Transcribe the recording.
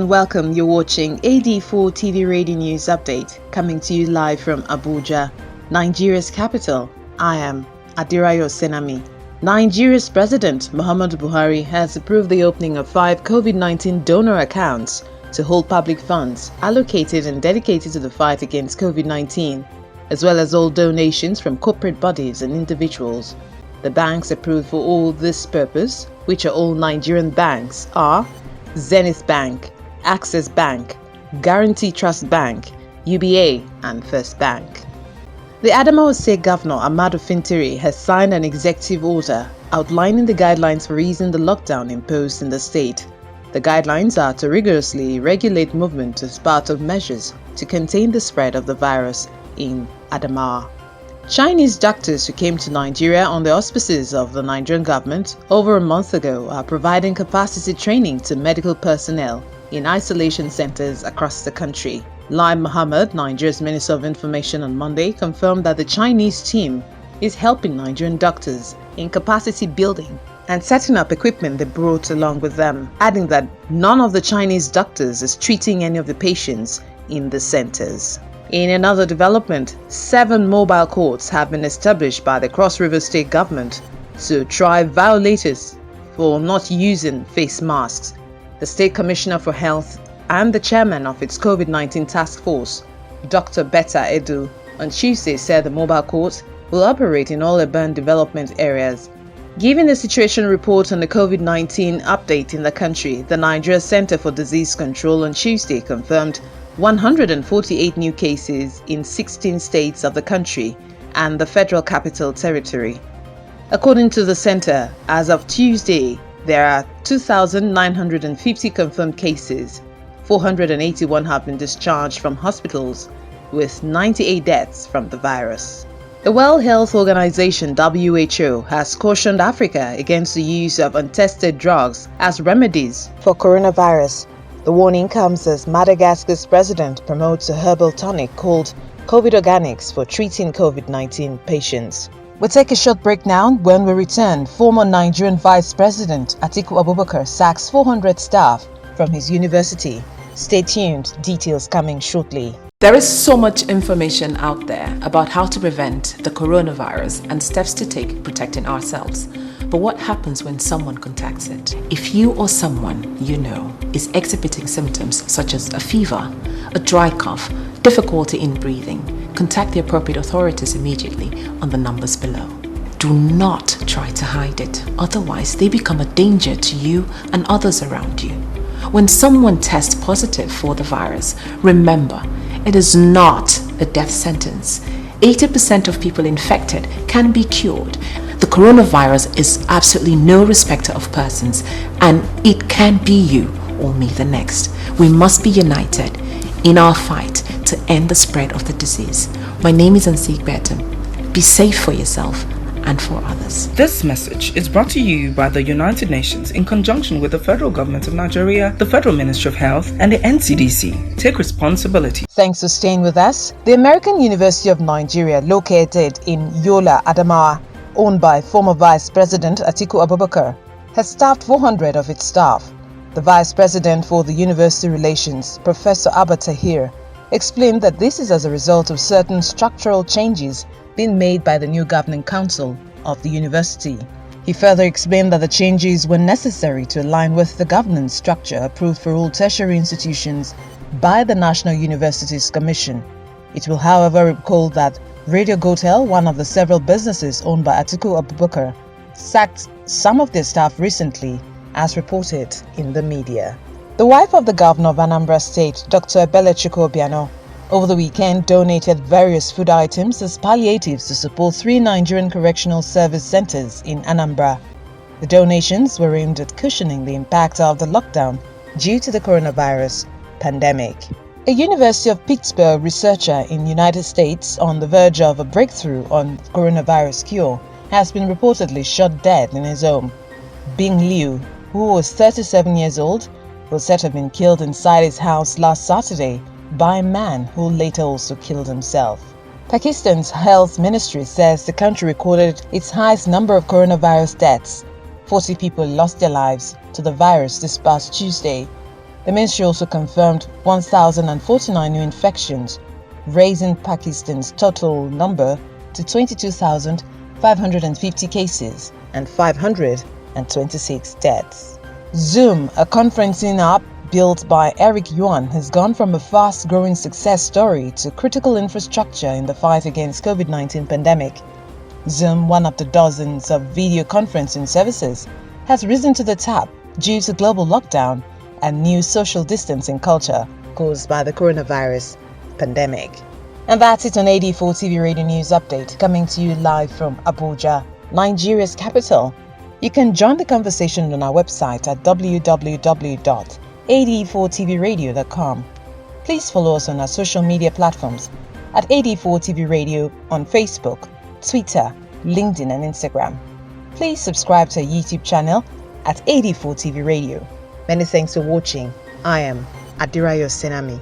and welcome. You're watching AD4 TV Radio News Update, coming to you live from Abuja, Nigeria's capital. I am Adirayo Senami. Nigeria's President Muhammadu Buhari has approved the opening of 5 COVID-19 donor accounts to hold public funds allocated and dedicated to the fight against COVID-19, as well as all donations from corporate bodies and individuals. The banks approved for all this purpose, which are all Nigerian banks, are Zenith Bank, Access Bank, Guarantee Trust Bank, UBA, and First Bank. The Adamawa State Governor Ahmadu Fintiri has signed an executive order outlining the guidelines for easing the lockdown imposed in the state. The guidelines are to rigorously regulate movement as part of measures to contain the spread of the virus in Adamawa. Chinese doctors who came to Nigeria on the auspices of the Nigerian government over a month ago are providing capacity training to medical personnel in isolation centers across the country. Lai Mohammed, Nigeria's Minister of Information, on Monday confirmed that the Chinese team is helping Nigerian doctors in capacity building and setting up equipment they brought along with them, adding that none of the Chinese doctors is treating any of the patients in the centers. In another development, 7 mobile courts have been established by the Cross River State government to try violators for not using face masks. The State Commissioner for Health and the chairman of its COVID-19 task force, Dr. Betta Edu, on Tuesday said the mobile court will operate in all urban development areas. Giving the situation report on the COVID-19 update in the country, the Nigeria Center for Disease Control on Tuesday confirmed 148 new cases in 16 states of the country and the Federal Capital Territory. According to the center, as of Tuesday, there are 2,950 confirmed cases. 481 have been discharged from hospitals, with 98 deaths from the virus. The World Health Organization (WHO) has cautioned Africa against the use of untested drugs as remedies for coronavirus. The warning comes as Madagascar's president promotes a herbal tonic called COVID Organics for treating COVID-19 patients. We'll take a short break now. When we return, former Nigerian Vice President Atiku Abubakar sacks 400 staff from his university. Stay tuned, details coming shortly. There is so much information out there about how to prevent the coronavirus and steps to take protecting ourselves. But what happens when someone contacts it? If you or someone you know is exhibiting symptoms such as a fever, a dry cough, difficulty in breathing, contact the appropriate authorities immediately on the numbers below. Do not try to hide it, otherwise they become a danger to you and others around you. When someone tests positive for the virus, remember, it is not a death sentence. 80% of people infected can be cured. The coronavirus is absolutely no respecter of persons, and it can be you or me the next. We must be united in our fight to end the spread of the disease. My name is Ansik Bertum. Be safe for yourself and for others. This message is brought to you by the United Nations in conjunction with the Federal Government of Nigeria, the Federal Ministry of Health, and the NCDC. Take responsibility. Thanks for staying with us. The American University of Nigeria, located in Yola, Adamawa, owned by former Vice President Atiku Abubakar, has staffed 400 of its staff. The Vice President for the University Relations, Professor Abba Tahir, explained that this is as a result of certain structural changes being made by the new governing council of the university. He further explained that the changes were necessary to align with the governance structure approved for all tertiary institutions by the National Universities Commission. It will, however, recall that Radio Gotel, one of the several businesses owned by Atiku Abubakar, sacked some of their staff recently, as reported in the media. The wife of the governor of Anambra State, Dr. Ebele Chukwu-Obiano, over the weekend donated various food items as palliatives to support 3 Nigerian correctional service centers in Anambra. The donations were aimed at cushioning the impact of the lockdown due to the coronavirus pandemic. A University of Pittsburgh researcher in the United States on the verge of a breakthrough on coronavirus cure has been reportedly shot dead in his home. Bing Liu, who was 37 years old, was said to have been killed inside his house last Saturday by a man who later also killed himself. Pakistan's health ministry says the country recorded its highest number of coronavirus deaths. 40 people lost their lives to the virus this past Tuesday. The ministry also confirmed 1,049 new infections, raising Pakistan's total number to 22,550 cases and 526 deaths. Zoom, a conferencing app built by Eric Yuan, has gone from a fast-growing success story to critical infrastructure in the fight against COVID-19 pandemic. Zoom, one of the dozens of video conferencing services, has risen to the top due to global lockdown and new social distancing culture caused by the coronavirus pandemic. And that's it on AD4 TV Radio News Update, coming to you live from Abuja, Nigeria's capital. You can join the conversation on our website at www.ad4tvradio.com. Please follow us on our social media platforms at AD4 TV Radio on Facebook, Twitter, LinkedIn and Instagram. Please subscribe to our YouTube channel at AD4 TV Radio. Many thanks for watching. I am Adirayo Senami.